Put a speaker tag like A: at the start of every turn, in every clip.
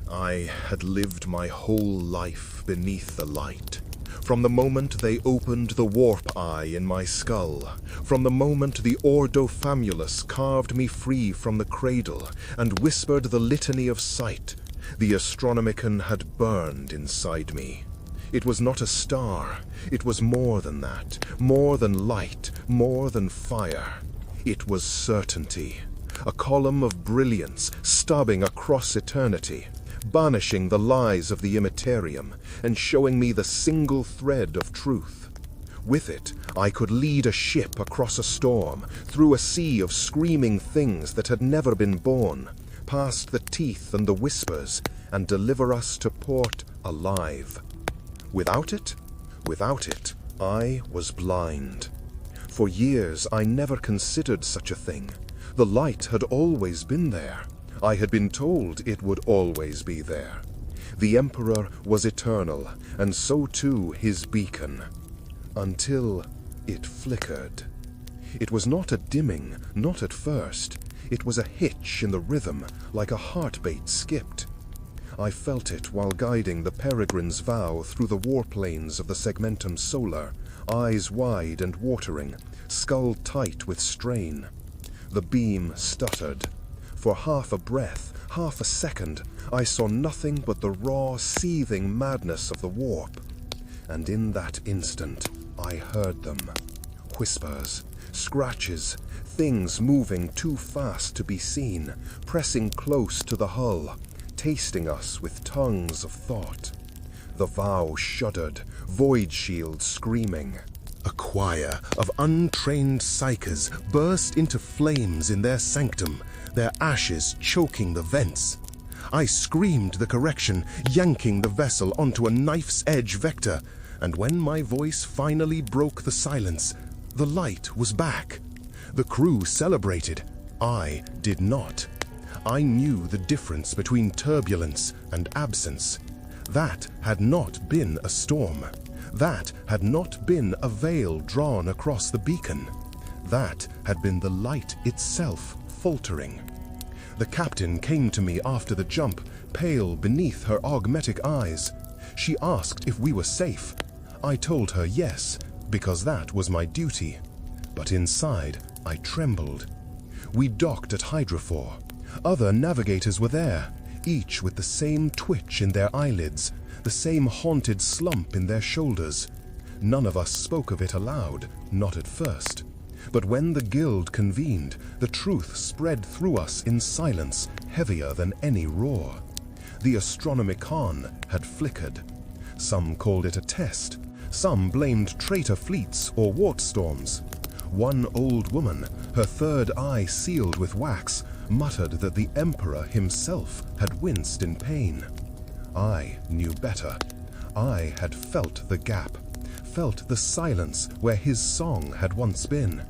A: I had lived my whole life beneath the light. From the moment they opened the warp eye in my skull, from the moment the Ordo Famulus carved me free from the cradle and whispered the litany of sight, the Astronomican had burned inside me. It was not a star, it was more than that, more than light, more than fire. It was certainty, a column of brilliance stabbing across eternity, banishing the lies of the Imperium and showing me the single thread of truth. With it, I could lead a ship across a storm, through a sea of screaming things that had never been born, past the teeth and the whispers, and deliver us to port alive. Without it, I was blind. For years, I never considered such a thing. The light had always been there. I had been told it would always be there. The Emperor was eternal, and so too his beacon. Until it flickered. It was not a dimming, not at first. It was a hitch in the rhythm, like a heartbeat skipped. I felt it while guiding the Peregrine's vow through the warplanes of the Segmentum Solar, eyes wide and watering, skull tight with strain. The beam stuttered. For half a breath, half a second, I saw nothing but the raw, seething madness of the warp. And in that instant, I heard them. Whispers, scratches, things moving too fast to be seen, pressing close to the hull, tasting us with tongues of thought. The vow shuddered, void shield screaming. A choir of untrained psychers burst into flames in their sanctum, their ashes choking the vents. I screamed the correction, yanking the vessel onto a knife's edge vector, and when my voice finally broke the silence, the light was back. The crew celebrated. I did not. I knew the difference between turbulence and absence. That had not been a storm. That had not been a veil drawn across the beacon. That had been the light itself faltering. The captain came to me after the jump, pale beneath her augmetic eyes. She asked if we were safe. I told her yes, because that was my duty. But inside, I trembled. We docked at Hydrophore. Other navigators were there, each with the same twitch in their eyelids, the same haunted slump in their shoulders. None of us spoke of it aloud, not at first. But when the guild convened, the truth spread through us in silence, heavier than any roar. The Astronomican had flickered. Some called it a test. Some blamed traitor fleets or wart storms. One old woman, her third eye sealed with wax, muttered that the Emperor himself had winced in pain. I knew better. I had felt the gap, felt the silence where his song had once been.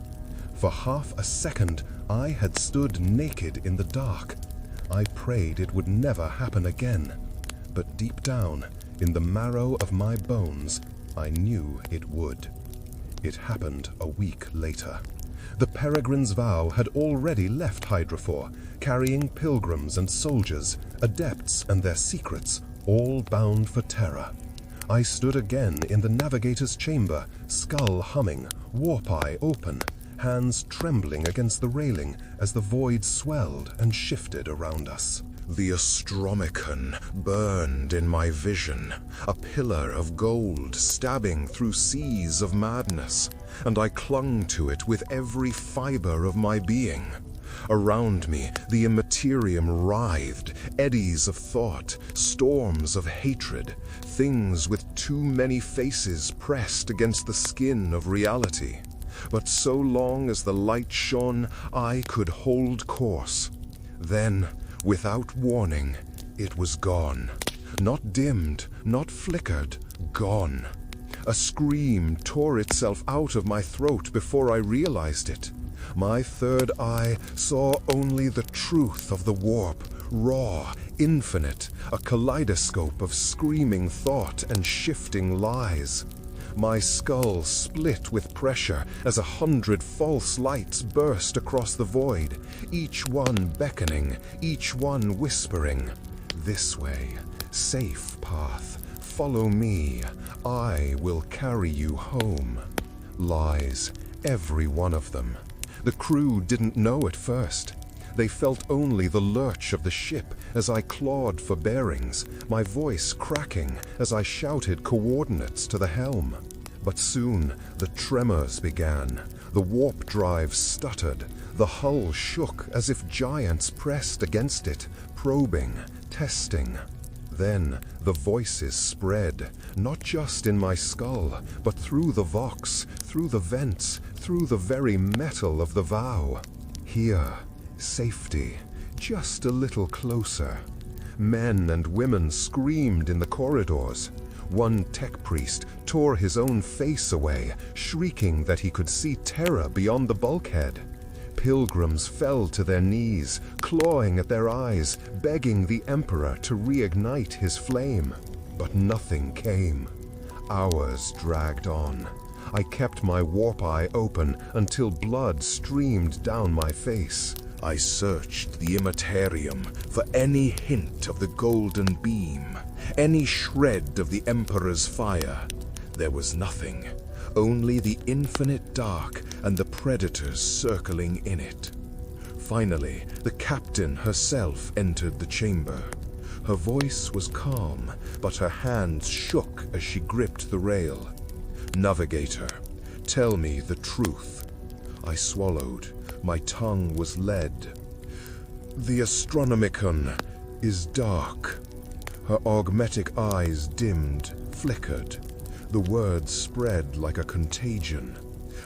A: For half a second, I had stood naked in the dark. I prayed it would never happen again. But deep down, in the marrow of my bones, I knew it would. It happened a week later. The Peregrine's vow had already left Hydrophore, carrying pilgrims and soldiers, adepts and their secrets, all bound for Terra. I stood again in the Navigator's chamber, skull humming, warp eye open, hands trembling against the railing as the void swelled and shifted around us. The Astronomican burned in my vision, a pillar of gold stabbing through seas of madness, and I clung to it with every fiber of my being. Around me, the Imperium writhed, eddies of thought, storms of hatred, things with too many faces pressed against the skin of reality. But so long as the light shone, I could hold course. Then, without warning, it was gone. Not dimmed, not flickered, gone. A scream tore itself out of my throat before I realized it. My third eye saw only the truth of the warp, raw, infinite, a kaleidoscope of screaming thought and shifting lies. My skull split with pressure as 100 false lights burst across the void, each one beckoning, each one whispering. This way, safe path, follow me, I will carry you home. Lies, every one of them. The crew didn't know at first. They felt only the lurch of the ship as I clawed for bearings, my voice cracking as I shouted coordinates to the helm. But soon the tremors began. The warp drive stuttered. The hull shook as if giants pressed against it, probing, testing. Then the voices spread, not just in my skull, but through the vox, through the vents, through the very metal of the vow. Here, safety, just a little closer. Men and women screamed in the corridors. One tech priest tore his own face away, shrieking that he could see terror beyond the bulkhead. Pilgrims fell to their knees, clawing at their eyes, begging the Emperor to reignite his flame. But nothing came. Hours dragged on. I kept my warp eye open until blood streamed down my face. I searched the Imperium for any hint of the golden beam, any shred of the Emperor's fire. There was nothing. Only the infinite dark and the predators circling in it. Finally, the captain herself entered the chamber. Her voice was calm, but her hands shook as she gripped the rail. "Navigator, tell me the truth." I swallowed. My tongue was lead. "The Astronomican is dark." Her augmetic eyes dimmed, flickered. The words spread like a contagion.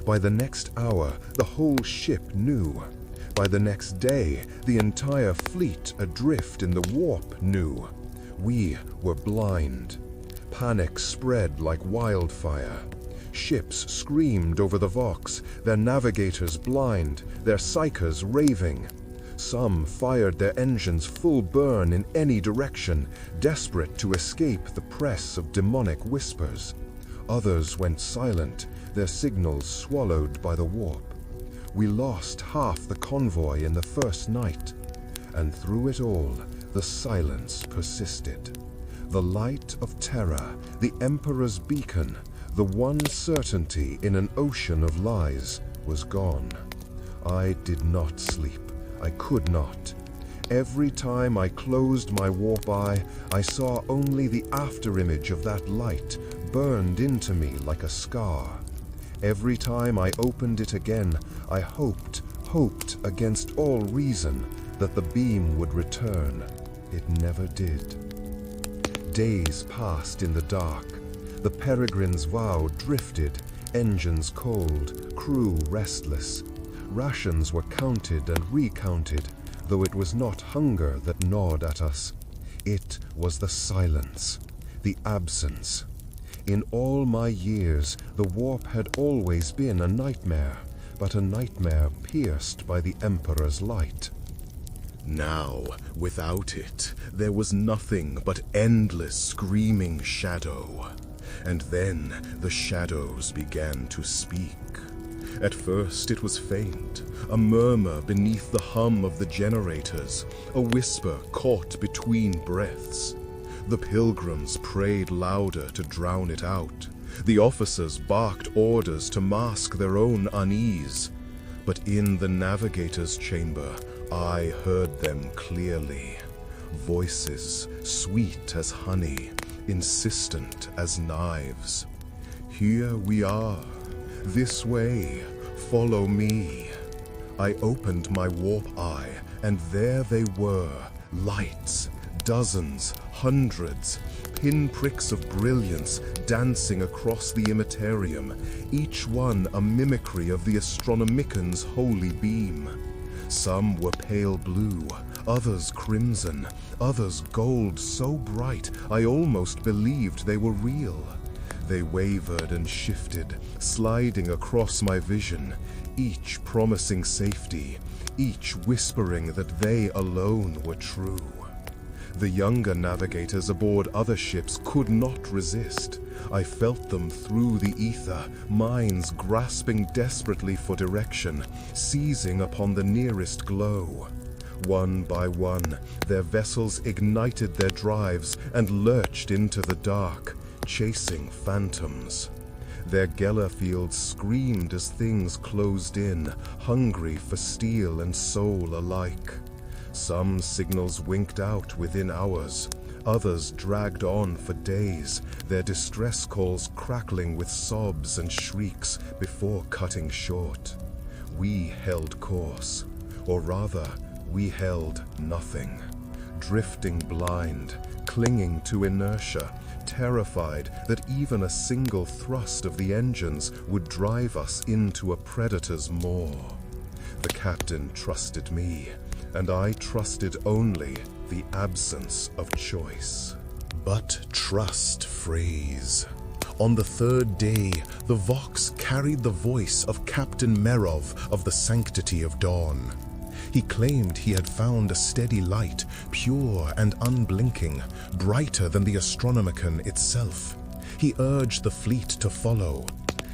A: By the next hour, the whole ship knew. By the next day, the entire fleet adrift in the warp knew. We were blind. Panic spread like wildfire. Ships screamed over the Vox, their navigators blind, their psychers raving. Some fired their engines full burn in any direction, desperate to escape the press of demonic whispers. Others went silent, their signals swallowed by the warp. We lost half the convoy in the first night, and through it all, the silence persisted. The light of terror, the Emperor's beacon, the one certainty in an ocean of lies, was gone. I did not sleep. I could not. Every time I closed my warp eye, I saw only the afterimage of that light, burned into me like a scar. Every time I opened it again, I hoped against all reason, that the beam would return. It never did. Days passed in the dark. The Peregrine's vow drifted, engines cold, crew restless. Rations were counted and recounted, though it was not hunger that gnawed at us. It was the silence, the absence. In all my years, the warp had always been a nightmare, but a nightmare pierced by the Emperor's light. Now, without it, there was nothing but endless screaming shadow. And then the shadows began to speak. At first it was faint, a murmur beneath the hum of the generators, a whisper caught between breaths. The pilgrims prayed louder to drown it out. The officers barked orders to mask their own unease. But in the navigator's chamber, I heard them clearly. Voices sweet as honey, insistent as knives. "Here we are. This way. Follow me." I opened my warp eye, and there they were, lights, dozens, hundreds, pinpricks of brilliance dancing across the Imperium, each one a mimicry of the Astronomican's holy beam. Some were pale blue, others crimson, others gold so bright I almost believed they were real. They wavered and shifted, sliding across my vision, each promising safety, each whispering that they alone were true. The younger navigators aboard other ships could not resist. I felt them through the ether, minds grasping desperately for direction, seizing upon the nearest glow. One by one, their vessels ignited their drives and lurched into the dark, chasing phantoms. Their Geller fields screamed as things closed in, hungry for steel and soul alike. Some signals winked out within hours, others dragged on for days, their distress calls crackling with sobs and shrieks before cutting short. We held course, or rather, we held nothing, drifting blind, clinging to inertia, terrified that even a single thrust of the engines would drive us into a predator's maw. The captain trusted me, and I trusted only the absence of choice. But trust froze. On the third day, the Vox carried the voice of Captain Merov of the Sanctity of Dawn. He claimed he had found a steady light, pure and unblinking, brighter than the Astronomican itself. He urged the fleet to follow.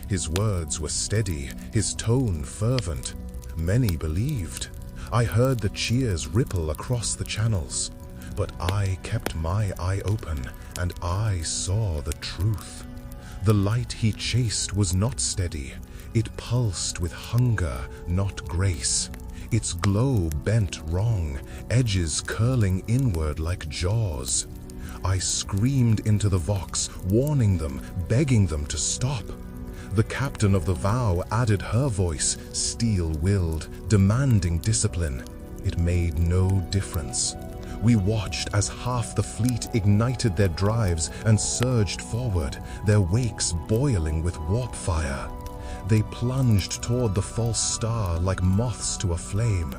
A: His words were steady, his tone fervent. Many believed. I heard the cheers ripple across the channels. But I kept my eye open, and I saw the truth. The light he chased was not steady. It pulsed with hunger, not grace. Its glow bent wrong, edges curling inward like jaws. I screamed into the Vox, warning them, begging them to stop. The captain of the Vow added her voice, steel-willed, demanding discipline. It made no difference. We watched as half the fleet ignited their drives and surged forward, their wakes boiling with warp fire. They plunged toward the false star like moths to a flame.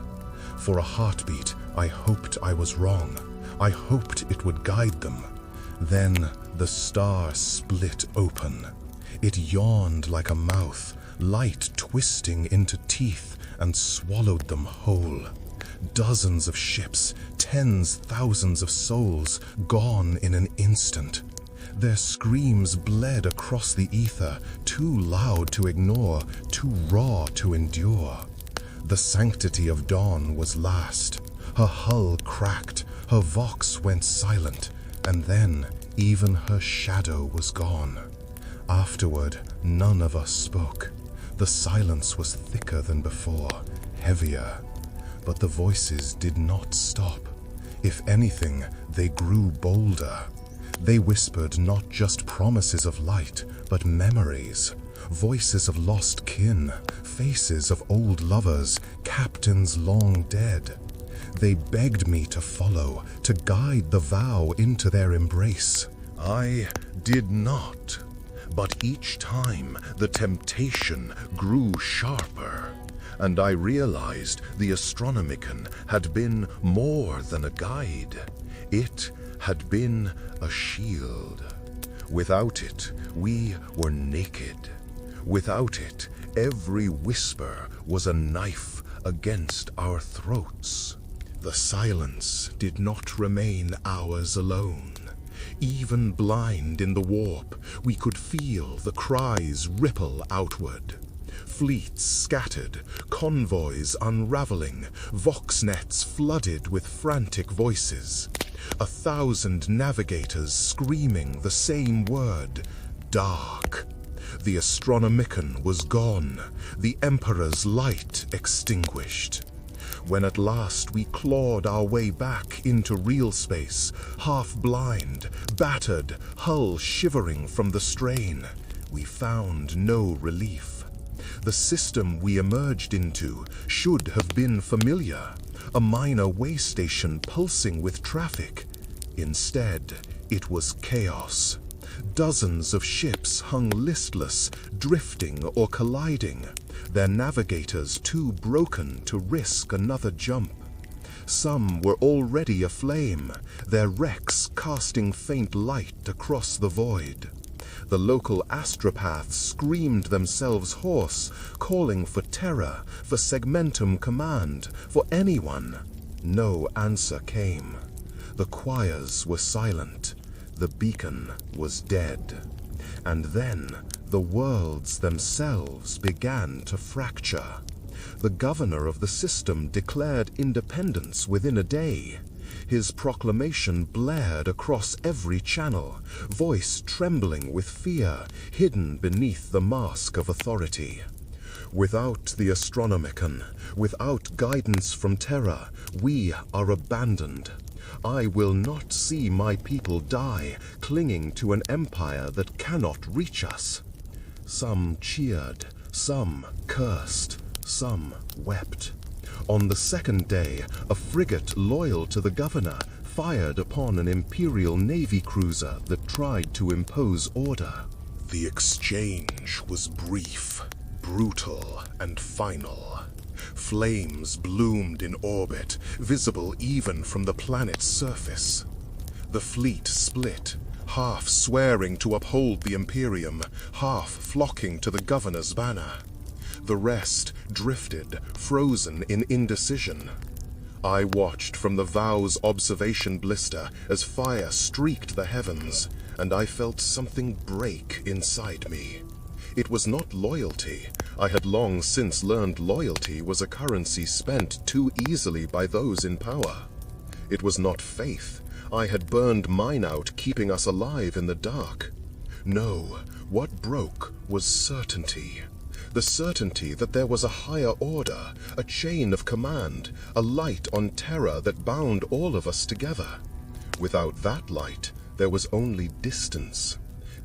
A: For a heartbeat, I hoped I was wrong. I hoped it would guide them. Then the star split open. It yawned like a mouth, light twisting into teeth, and swallowed them whole. Dozens of ships, tens thousands of souls, gone in an instant. Their screams bled across the ether, too loud to ignore, too raw to endure. The Sanctity of Dawn was last. Her hull cracked, her Vox went silent, and then even her shadow was gone. Afterward, none of us spoke. The silence was thicker than before, heavier. But the voices did not stop. If anything, they grew bolder. They whispered not just promises of light, but memories. Voices of lost kin, faces of old lovers, captains long dead. They begged me to follow, to guide the Vow into their embrace. I did not. But each time, the temptation grew sharper. And I realized the Astronomican had been more than a guide. It had been a shield. Without it, we were naked. Without it, every whisper was a knife against our throats. The silence did not remain ours alone. Even blind in the warp, we could feel the cries ripple outward. Fleets scattered, convoys unraveling, Vox nets flooded with frantic voices. 1,000 navigators screaming the same word, dark. The Astronomican was gone, the Emperor's light extinguished. When at last we clawed our way back into real space, half blind, battered, hull shivering from the strain, we found no relief. The system we emerged into should have been familiar, a minor way station pulsing with traffic. Instead, it was chaos. Dozens of ships hung listless, drifting or colliding, their navigators too broken to risk another jump. Some were already aflame, their wrecks casting faint light across the void. The local astropaths screamed themselves hoarse, calling for terror, for segmentum command, for anyone. No answer came. The choirs were silent. The beacon was dead. And then the worlds themselves began to fracture. The governor of the system declared independence within a day. His proclamation blared across every channel, voice trembling with fear, hidden beneath the mask of authority. Without the Astronomican, without guidance from Terra, we are abandoned. I will not see my people die, clinging to an empire that cannot reach us. Some cheered, some cursed, some wept. On the second day, a frigate loyal to the governor fired upon an Imperial Navy cruiser that tried to impose order. The exchange was brief, brutal, and final. Flames bloomed in orbit, visible even from the planet's surface. The fleet split, half swearing to uphold the Imperium, half flocking to the governor's banner. The rest drifted, frozen in indecision. I watched from the Vow's observation blister as fire streaked the heavens, and I felt something break inside me. It was not loyalty. I had long since learned loyalty was a currency spent too easily by those in power. It was not faith. I had burned mine out, keeping us alive in the dark. No, what broke was certainty. The certainty that there was a higher order, a chain of command, a light on Terra that bound all of us together. Without that light, there was only distance.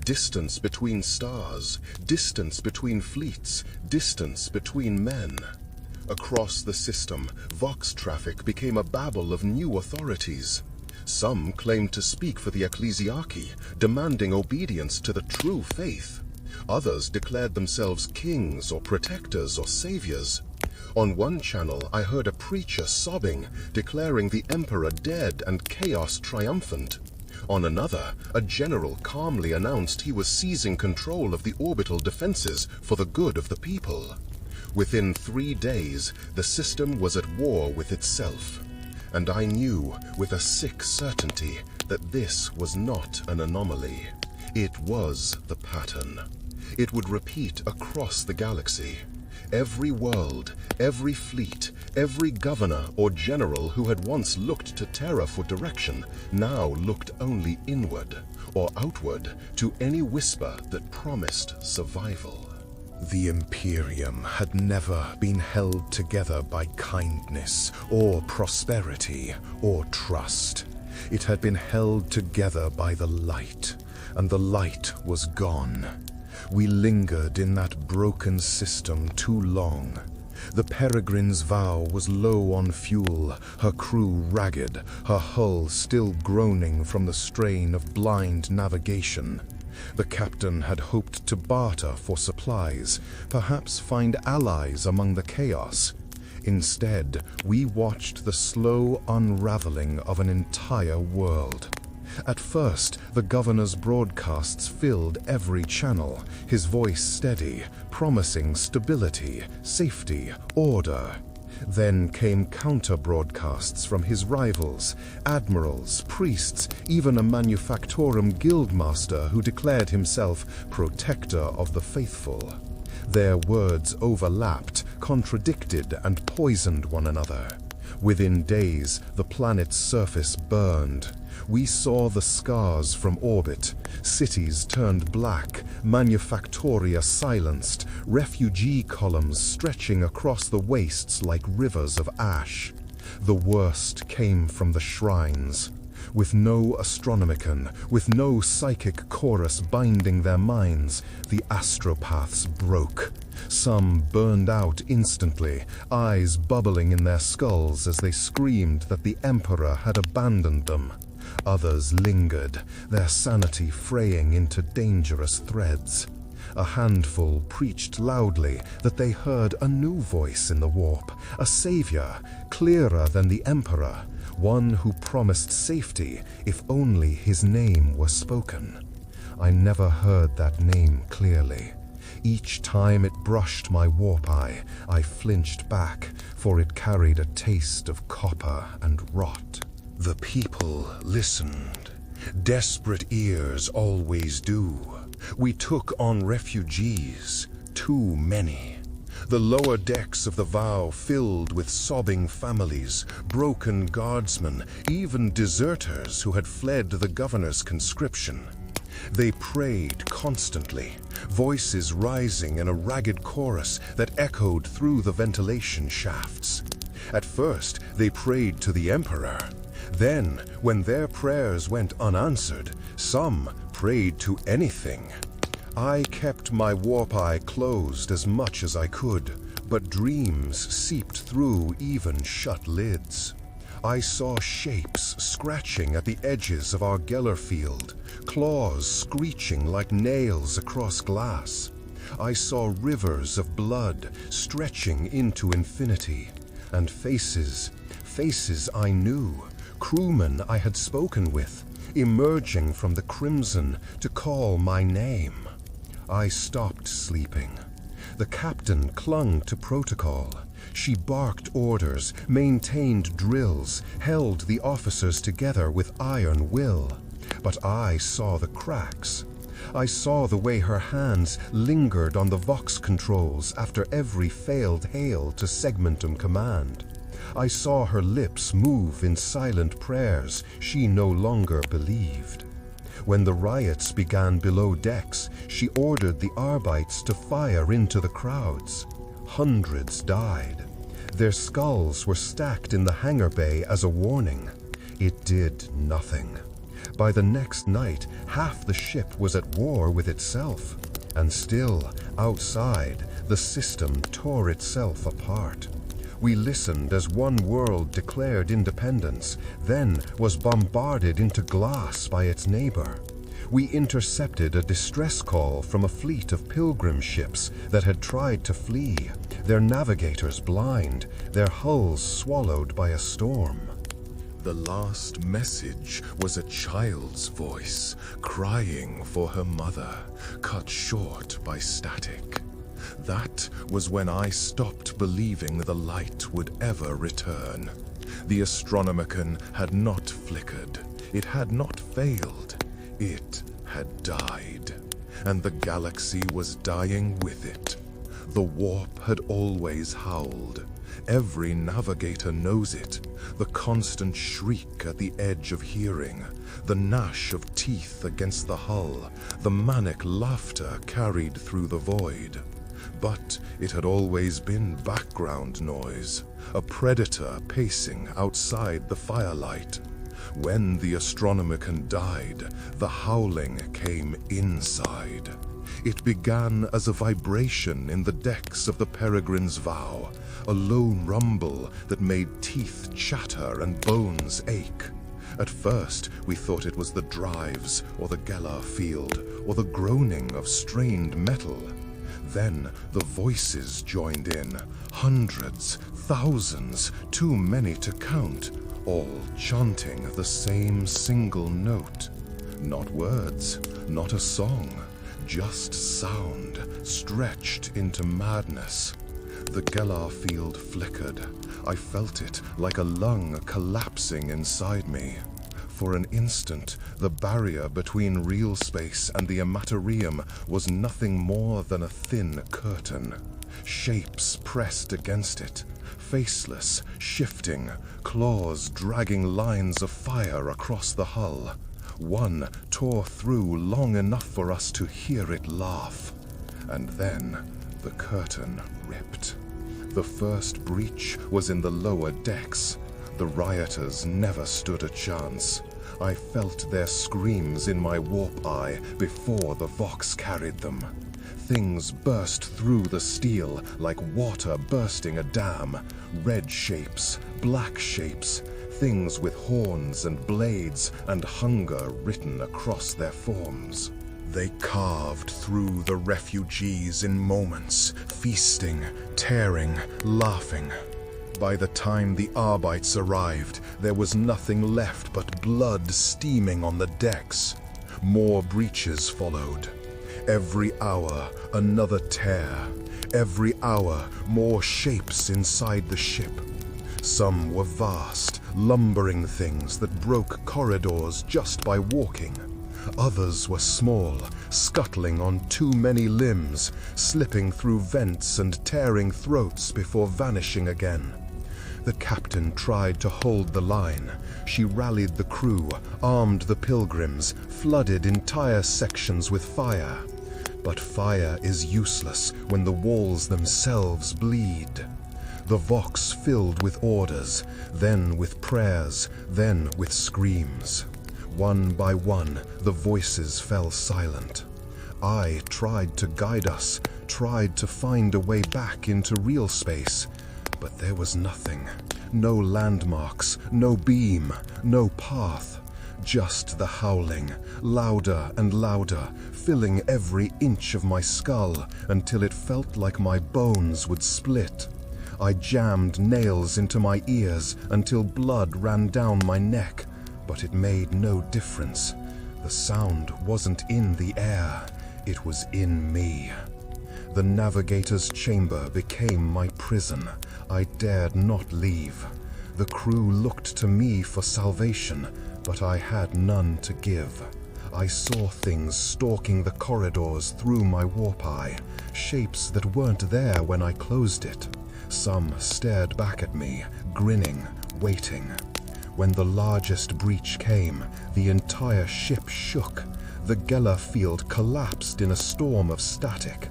A: Distance between stars, distance between fleets, distance between men. Across the system, Vox traffic became a babel of new authorities. Some claimed to speak for the ecclesiarchy, demanding obedience to the true faith. Others declared themselves kings or protectors or saviors. On one channel, I heard a preacher sobbing, declaring the emperor dead and chaos triumphant. On another, a general calmly announced he was seizing control of the orbital defenses for the good of the people. Within 3 days, the system was at war with itself. And I knew, with a sick certainty, that this was not an anomaly. It was the pattern. It would repeat across the galaxy. Every world, every fleet, every governor or general who had once looked to Terra for direction now looked only inward or outward to any whisper that promised survival. The Imperium had never been held together by kindness or prosperity or trust. It had been held together by the light, and the light was gone. We lingered in that broken system too long. The Peregrine's Vow was low on fuel, her crew ragged, her hull still groaning from the strain of blind navigation. The captain had hoped to barter for supplies, perhaps find allies among the chaos. Instead, we watched the slow unraveling of an entire world. At first, the governor's broadcasts filled every channel, his voice steady, promising stability, safety, order. Then came counter-broadcasts from his rivals, admirals, priests, even a Manufactorum guildmaster who declared himself protector of the faithful. Their words overlapped, contradicted, and poisoned one another. Within days, the planet's surface burned. We saw the scars from orbit. Cities turned black, manufactoria silenced, refugee columns stretching across the wastes like rivers of ash. The worst came from the shrines. With no Astronomican, with no psychic chorus binding their minds, the astropaths broke. Some burned out instantly, eyes bubbling in their skulls as they screamed that the Emperor had abandoned them. Others lingered, their sanity fraying into dangerous threads. A handful preached loudly that they heard a new voice in the warp, a savior, clearer than the Emperor, one who promised safety if only his name were spoken. I never heard that name clearly. Each time it brushed my warp eye, I flinched back, for it carried a taste of copper and rot. The people listened. Desperate ears always do. We took on refugees, too many. The lower decks of the Vow filled with sobbing families, broken guardsmen, even deserters who had fled the governor's conscription. They prayed constantly, voices rising in a ragged chorus that echoed through the ventilation shafts. At first, they prayed to the Emperor. Then, when their prayers went unanswered, some prayed to anything. I kept my warp eye closed as much as I could, but dreams seeped through even shut lids. I saw shapes scratching at the edges of our Geller field, claws screeching like nails across glass. I saw rivers of blood stretching into infinity, and faces I knew, crewmen I had spoken with, emerging from the crimson to call my name. I stopped sleeping. The captain clung to protocol. She barked orders, maintained drills, held the officers together with iron will. But I saw the cracks. I saw the way her hands lingered on the Vox controls after every failed hail to Segmentum Command. I saw her lips move in silent prayers she no longer believed. When the riots began below decks, she ordered the Arbites to fire into the crowds. Hundreds died. Their skulls were stacked in the hangar bay as a warning. It did nothing. By the next night, half the ship was at war with itself. And still, outside, the system tore itself apart. We listened as one world declared independence, then was bombarded into glass by its neighbor. We intercepted a distress call from a fleet of pilgrim ships that had tried to flee, their navigators blind, their hulls swallowed by a storm. The last message was a child's voice, crying for her mother, cut short by static. That was when I stopped believing the light would ever return. The Astronomican had not flickered. It had not failed. It had died. And the galaxy was dying with it. The warp had always howled. Every navigator knows it. The constant shriek at the edge of hearing, the gnash of teeth against the hull, the manic laughter carried through the void. But it had always been background noise, a predator pacing outside the firelight. When the Astronomican died, the howling came inside. It began as a vibration in the decks of the Peregrine's Vow, a low rumble that made teeth chatter and bones ache. At first, we thought it was the drives, or the Geller field, or the groaning of strained metal. Then the voices joined in, hundreds, thousands, too many to count, all chanting the same single note. Not words, not a song, just sound, stretched into madness. The Geller field flickered. I felt it like a lung collapsing inside me. For an instant, the barrier between real space and the Amatorium was nothing more than a thin curtain. Shapes pressed against it, faceless, shifting, claws dragging lines of fire across the hull. One tore through long enough for us to hear it laugh. And then the curtain ripped. The first breach was in the lower decks. The rioters never stood a chance. I felt their screams in my warp eye before the Vox carried them. Things burst through the steel like water bursting a dam. Red shapes, black shapes, things with horns and blades and hunger written across their forms. They carved through the refugees in moments, feasting, tearing, laughing. By the time the Arbites arrived, there was nothing left but blood steaming on the decks. More breaches followed. Every hour, another tear. Every hour, more shapes inside the ship. Some were vast, lumbering things that broke corridors just by walking. Others were small, scuttling on too many limbs, slipping through vents and tearing throats before vanishing again. The captain tried to hold the line. She rallied the crew, armed the pilgrims, flooded entire sections with fire. But fire is useless when the walls themselves bleed. The Vox filled with orders, then with prayers, then with screams. One by one, the voices fell silent. I tried to guide us, tried to find a way back into real space, but there was nothing. No landmarks, no beam, no path. Just the howling, louder and louder, filling every inch of my skull until it felt like my bones would split. I jammed nails into my ears until blood ran down my neck, but it made no difference. The sound wasn't in the air, it was in me. The Navigator's chamber became my prison. I dared not leave. The crew looked to me for salvation, but I had none to give. I saw things stalking the corridors through my warp eye, shapes that weren't there when I closed it. Some stared back at me, grinning, waiting. When the largest breach came, the entire ship shook. The Geller field collapsed in a storm of static.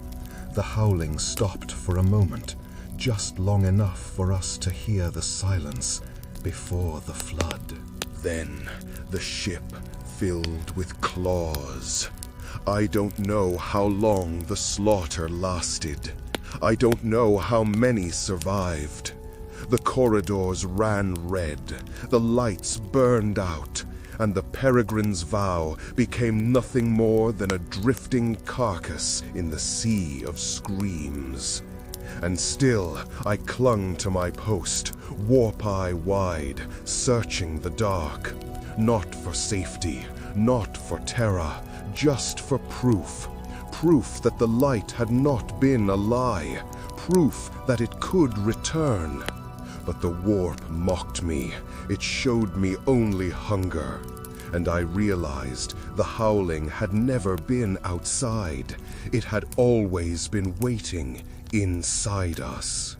A: The howling stopped for a moment, just long enough for us to hear the silence before the flood. Then the ship filled with claws. I don't know how long the slaughter lasted. I don't know how many survived. The corridors ran red, the lights burned out, and the Peregrine's vow became nothing more than a drifting carcass in the sea of screams. And still I clung to my post, warp eye wide, searching the dark. Not for safety, not for terror, just for proof. Proof that the light had not been a lie. Proof that it could return. But the warp mocked me. It showed me only hunger. And I realized the howling had never been outside. It had always been waiting inside us.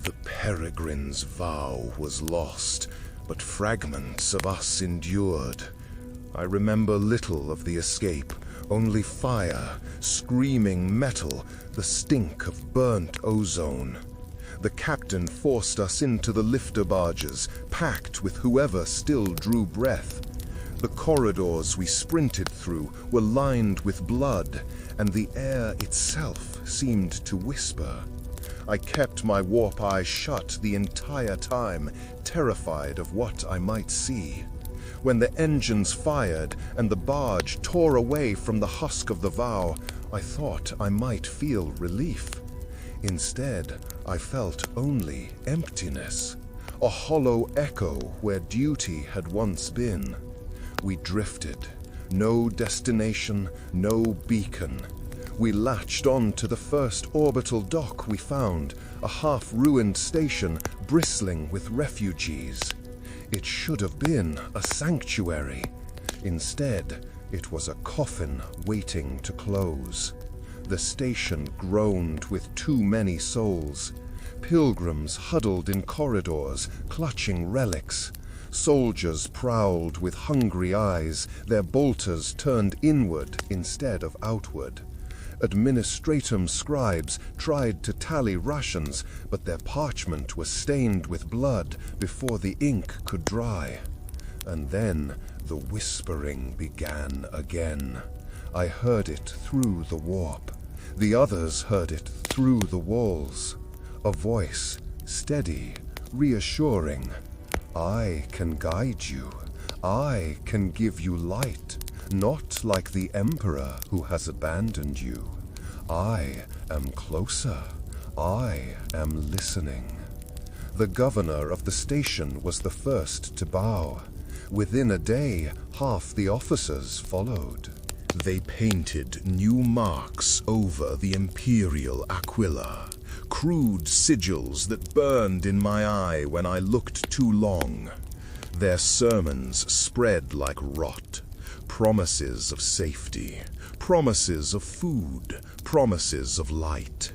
A: The Peregrine's vow was lost, but fragments of us endured. I remember little of the escape, only fire, screaming metal, the stink of burnt ozone. The captain forced us into the lifter barges, packed with whoever still drew breath. The corridors we sprinted through were lined with blood, and the air itself seemed to whisper. I kept my warp eye shut the entire time, terrified of what I might see. When the engines fired and the barge tore away from the husk of the vow, I thought I might feel relief. Instead, I felt only emptiness, a hollow echo where duty had once been. We drifted, no destination, no beacon. We latched on to the first orbital dock we found, a half-ruined station bristling with refugees. It should have been a sanctuary. Instead, it was a coffin waiting to close. The station groaned with too many souls. Pilgrims huddled in corridors, clutching relics. Soldiers prowled with hungry eyes, their bolters turned inward instead of outward. Administratum scribes tried to tally rations, but their parchment was stained with blood before the ink could dry. And then the whispering began again. I heard it through the warp. The others heard it through the walls. A voice, steady, reassuring. I can guide you. I can give you light, not like the Emperor who has abandoned you. I am closer. I am listening. The governor of the station was the first to bow. Within a day, half the officers followed. They painted new marks over the imperial aquila, crude sigils that burned in my eye when I looked too long. Their sermons spread like rot, Promises of safety, promises of food, promises of light.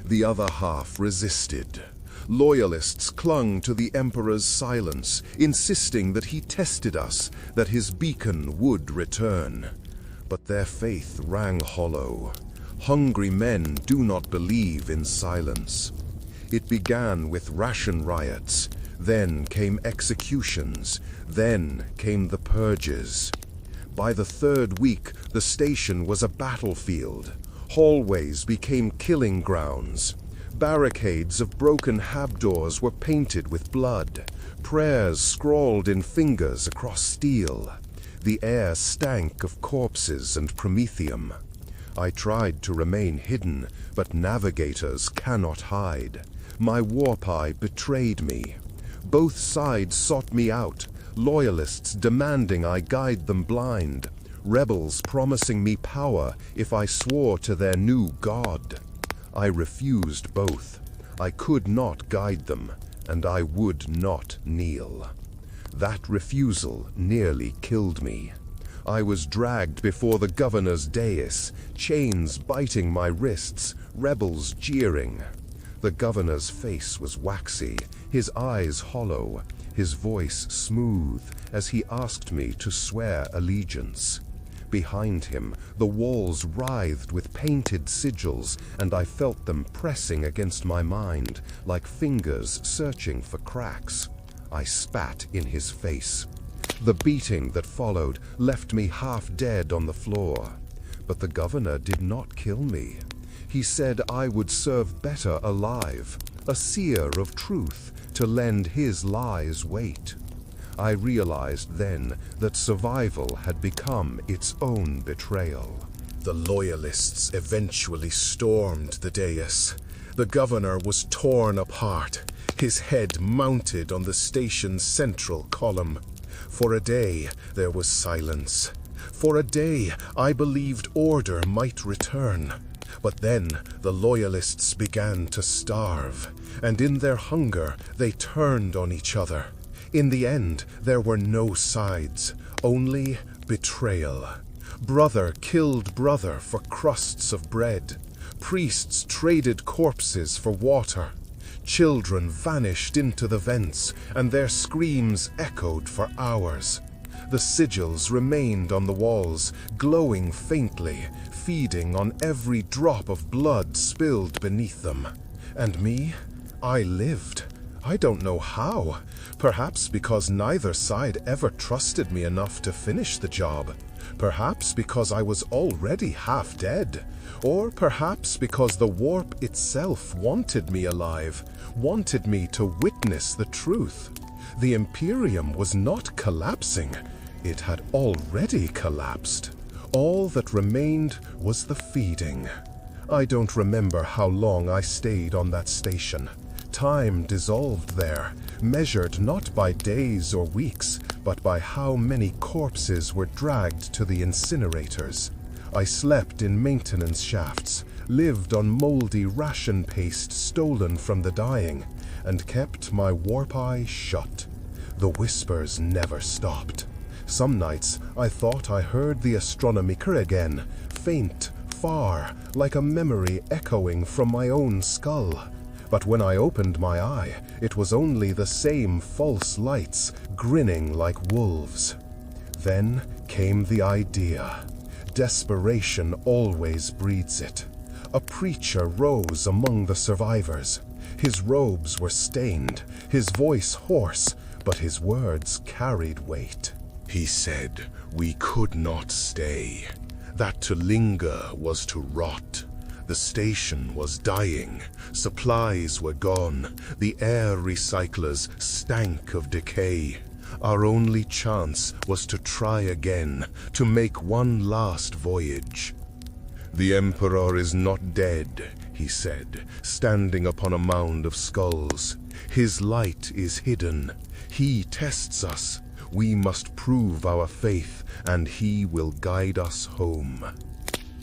A: The other half resisted. Loyalists clung to the Emperor's silence, insisting that he tested us, that his beacon would return. But their faith rang hollow. Hungry men do not believe in silence. It began with ration riots, then came executions, then came the purges. By the third week, the station was a battlefield. Hallways became killing grounds. Barricades of broken habdoors were painted with blood. Prayers scrawled in fingers across steel. The air stank of corpses and promethium. I tried to remain hidden, but navigators cannot hide. My warp eye betrayed me. Both sides sought me out, loyalists demanding I guide them blind, rebels promising me power if I swore to their new god. I refused both. I could not guide them, and I would not kneel. That refusal nearly killed me. I was dragged before the governor's dais, chains biting my wrists, rebels jeering. The governor's face was waxy, his eyes hollow, his voice smooth as he asked me to swear allegiance. Behind him, the walls writhed with painted sigils, and I felt them pressing against my mind, like fingers searching for cracks. I spat in his face. The beating that followed left me half dead on the floor. But the governor did not kill me. He said I would serve better alive, a seer of truth, to lend his lies weight. I realized then that survival had become its own betrayal. The loyalists eventually stormed the dais. The governor was torn apart, his head mounted on the station's central column. For a day, there was silence. For a day, I believed order might return. But then, the loyalists began to starve, and in their hunger, they turned on each other. In the end, there were no sides, only betrayal. Brother killed brother for crusts of bread. Priests traded corpses for water. Children vanished into the vents, and their screams echoed for hours. The sigils remained on the walls, glowing faintly, feeding on every drop of blood spilled beneath them. And me? I lived. I don't know how. Perhaps because neither side ever trusted me enough to finish the job. Perhaps because I was already half dead. Or perhaps because the warp itself wanted me alive, wanted me to witness the truth. The Imperium was not collapsing. It had already collapsed. All that remained was the feeding. I don't remember how long I stayed on that station. Time dissolved there, measured not by days or weeks, but by how many corpses were dragged to the incinerators. I slept in maintenance shafts, lived on moldy ration paste stolen from the dying, and kept my warp eye shut. The whispers never stopped. Some nights I thought I heard the Astronomican again, faint, far, like a memory echoing from my own skull. But when I opened my eye, it was only the same false lights, grinning like wolves. Then came the idea. Desperation always breeds it. A preacher rose among the survivors. His robes were stained, his voice hoarse, but his words carried weight. He said we could not stay, that to linger was to rot. The station was dying, supplies were gone, the air recyclers stank of decay. Our only chance was to try again, to make one last voyage. The Emperor is not dead, he said, standing upon a mound of skulls. His light is hidden. He tests us. We must prove our faith, and he will guide us home.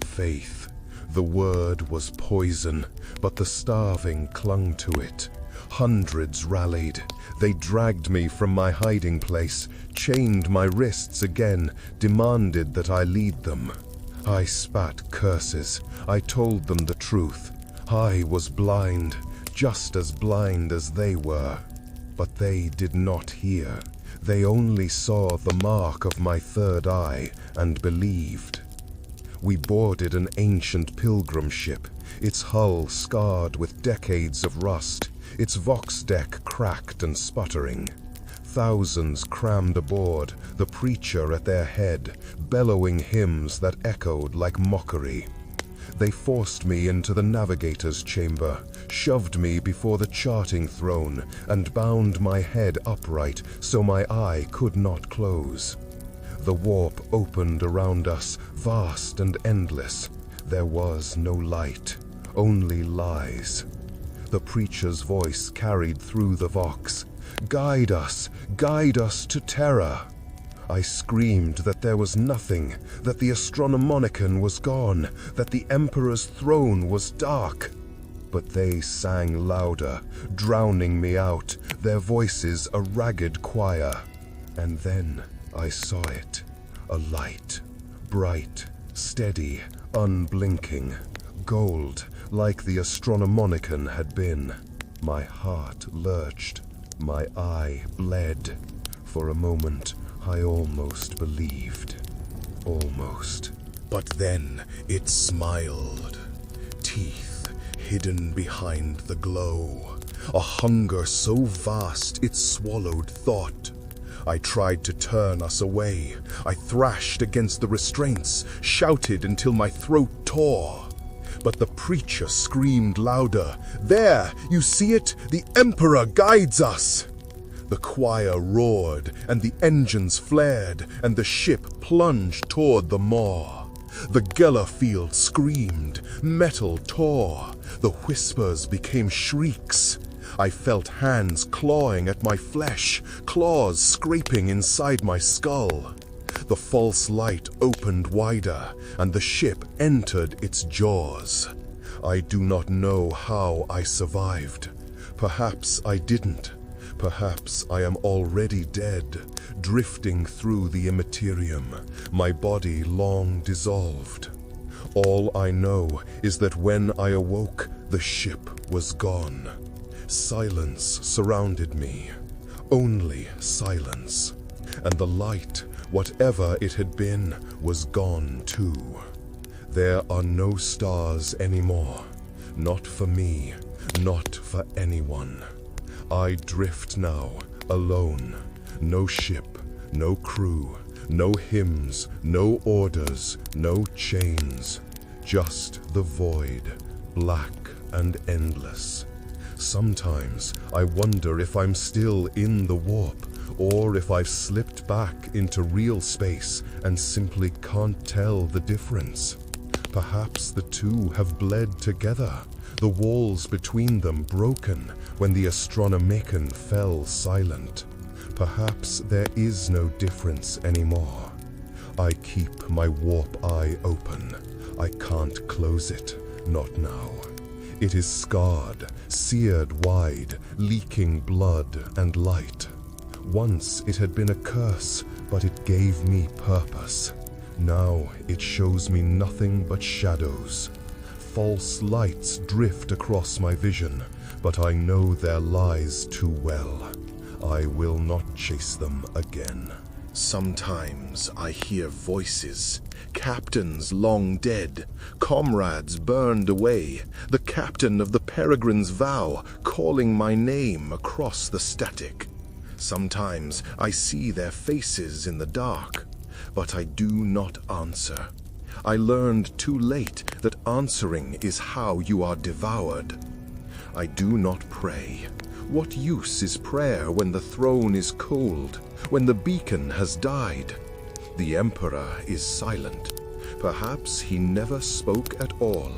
A: Faith. The word was poison, but the starving clung to it. Hundreds rallied. They dragged me from my hiding place, chained my wrists again, demanded that I lead them. I spat curses. I told them the truth. I was blind, just as blind as they were. But they did not hear. They only saw the mark of my third eye and believed. We boarded an ancient pilgrim ship, its hull scarred with decades of rust, its vox deck cracked and sputtering. Thousands crammed aboard, the preacher at their head, bellowing hymns that echoed like mockery. They forced me into the Navigator's chamber, shoved me before the charting throne, and bound my head upright so my eye could not close. The warp opened around us, vast and endless. There was no light, only lies. The preacher's voice carried through the vox. Guide us to terror. I screamed that there was nothing, that the Astronomican was gone, that the Emperor's throne was dark. But they sang louder, drowning me out, their voices a ragged choir. And then I saw it, a light, bright, steady, unblinking, gold, like the Astronomican had been. My heart lurched, my eye bled. For a moment, I almost believed. Almost. But then it smiled. Teeth hidden behind the glow. A hunger so vast it swallowed thought. I tried to turn us away. I thrashed against the restraints, shouted until my throat tore. But the preacher screamed louder. There, you see it? The Emperor guides us! The choir roared, and the engines flared, and the ship plunged toward the maw. The Gellerfield screamed, metal tore, the whispers became shrieks. I felt hands clawing at my flesh, claws scraping inside my skull. The false light opened wider, and the ship entered its jaws. I do not know how I survived. Perhaps I didn't. Perhaps I am already dead, drifting through the Imperium, my body long dissolved. All I know is that when I awoke, the ship was gone. Silence surrounded me, only silence, and the light, whatever it had been, was gone too. There are no stars anymore, not for me, not for anyone. I drift now, alone. No ship, no crew, no hymns, no orders, no chains. Just the void, black and endless. Sometimes I wonder if I'm still in the warp, or if I've slipped back into real space and simply can't tell the difference. Perhaps the two have bled together, the walls between them broken when the Astronomican fell silent. Perhaps there is no difference anymore. I keep my warp eye open. I can't close it, not now. It is scarred, seared wide, leaking blood and light. Once it had been a curse, but it gave me purpose. Now it shows me nothing but shadows. False lights drift across my vision, but I know their lies too well. I will not chase them again. Sometimes I hear voices, captains long dead, comrades burned away, the captain of the Peregrine's vow calling my name across the static. Sometimes I see their faces in the dark, but I do not answer. I learned too late that answering is how you are devoured. I do not pray. What use is prayer when the throne is cold, when the beacon has died? The Emperor is silent. Perhaps he never spoke at all.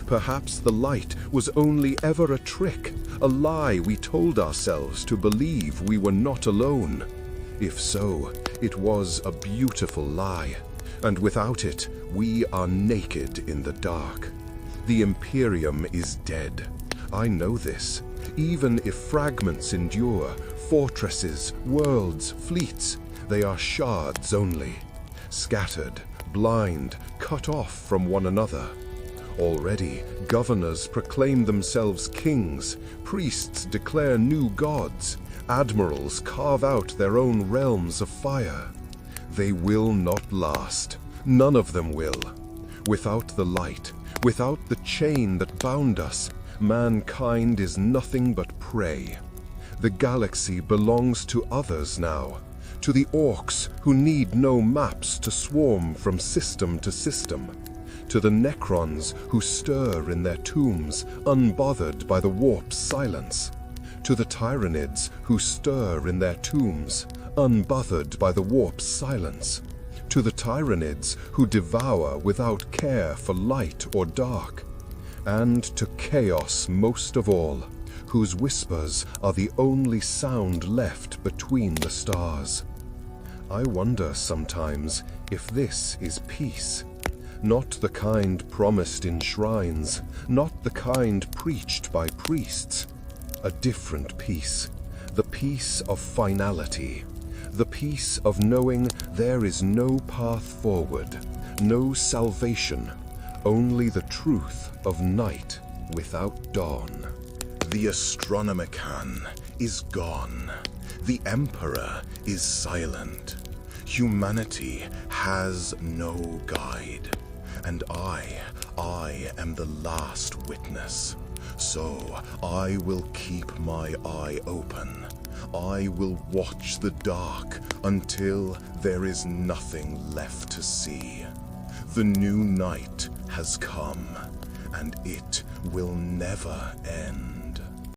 A: Perhaps the light was only ever a trick, a lie we told ourselves to believe we were not alone. If so, it was a beautiful lie, and without it, we are naked in the dark. The Imperium is dead. I know this, Even if fragments endure, fortresses, worlds, fleets, they are shards only, scattered, blind, cut off from one another. Already, governors proclaim themselves kings, priests declare new gods, admirals carve out their own realms of fire. They will not last. None of them will. Without the light, without the chain that bound us, mankind is nothing but prey. The galaxy belongs to others now, to the orcs who need no maps to swarm from system to system, to the necrons who stir in their tombs unbothered by the warp's silence, to the tyrannids who stir in their tombs unbothered by the warp's silence, to the tyrannids who devour without care for light or dark, and to chaos most of all, whose whispers are the only sound left between the stars. I wonder sometimes if this is peace, not the kind promised in shrines, not the kind preached by priests, a different peace, the peace of finality, the peace of knowing there is no path forward, no salvation, only the truth of night without dawn. The Astronomican is gone. The Emperor is silent. Humanity has no guide. And I am the last witness. So I will keep my eye open. I will watch the dark until there is nothing left to see. The new night has come, and it will never end.